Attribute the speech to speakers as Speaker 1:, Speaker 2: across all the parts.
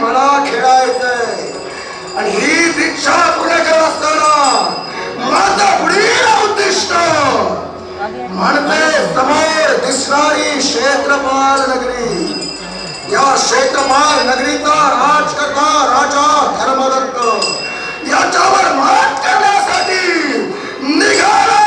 Speaker 1: मला खेळायचंय आणि हीच इच्छा पूर्ण करत असताना माझं पुढील उद्दिष्ट म्हणते समोर दिसणारी क्षेत्रपाल नगरी. या क्षेत्रपाल नगरीचा राजकर्ता राजा धर्मदत्त याच्यावर मात करण्यासाठी निघालो.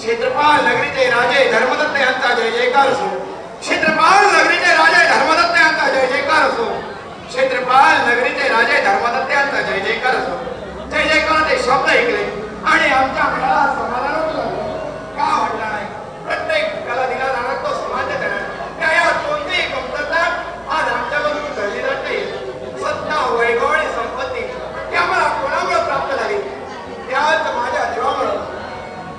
Speaker 1: क्षेत्रपाल नगरीचे राजे धर्मदत्त यांचा जय जयकार असो. क्षेत्रपाल नगरीचे राजे धर्मदत्त यांचा जय जयकार असो. क्षेत्रपाल नगरीचे राजे धर्मदत्त यांचा जय जयकार असो. जय जयकाराचे शब्द ऐकले आणि आमच्या मनाला समाधान होतं. का वाटला नाही? प्रत्येकाला दिला जाणार तो समाज देणार. त्या कोणतीही कमतरता आज आमच्याकडून घडली जात नाही. सत्ता वैभव आणि संपत्ती ही आम्हाला कोणामुळे प्राप्त झाली? त्याच माझ्या देवामुळे.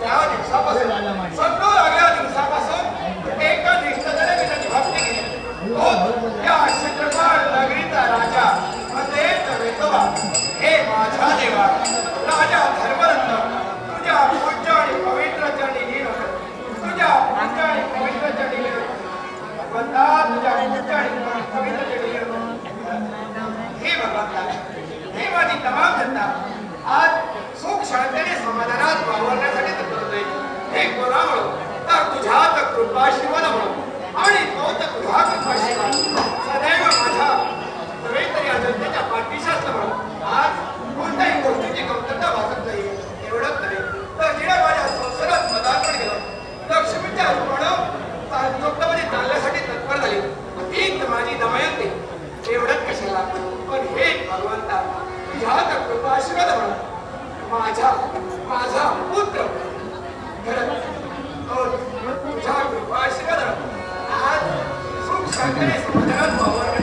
Speaker 1: त्या दिवसापासून सत्तो लागल्या दिवसापासून एका निष्ठेने मी त्याची भक्ती केली. या क्षेत्रपाल नगरीचा राजा म्हणजे वेतोबा हे माझा देवा राजा धर्मदत्त तुझ्या पूज्य आणि पवित्र चरणी लीन होत. तुझ्या पूज्य आणि पवित्र चरणी लीन होत. बंदा तुझ्या पूज्य आणि पवित्र चरणी लीन होत. हे भगवंता हे माझी तमाम जनता आज सुख शांतीने समाधानात वावरण्यासाठी तत्पर होते. हे कोणामुळं तर तुझ्यात कृपाशीर्वादामुळं आणि तोच तुझा कृपाशीर्वाद सदैव माझ्या पवित्र या जनतेच्या पाठीशी असल्यामुळं आज कोणत्याही गोष्टीची कमतरता भासत नाही. एवढंच नाही तर जिने माझ्या संसारात पदार्पण केलं लक्ष्मीच्या रूपानं चोपटामध्ये चालण्यासाठी तत्पर झाली हीच माझी दमयंती. एवढंच कशाला पण हे भगवंता तुझ्यात कृपाशीर्वादामुळं माझा पुत्र तुझ्या कृपाशीर्वादामुळे आज सुख शांतीने समाधानात वावरण्यासाठी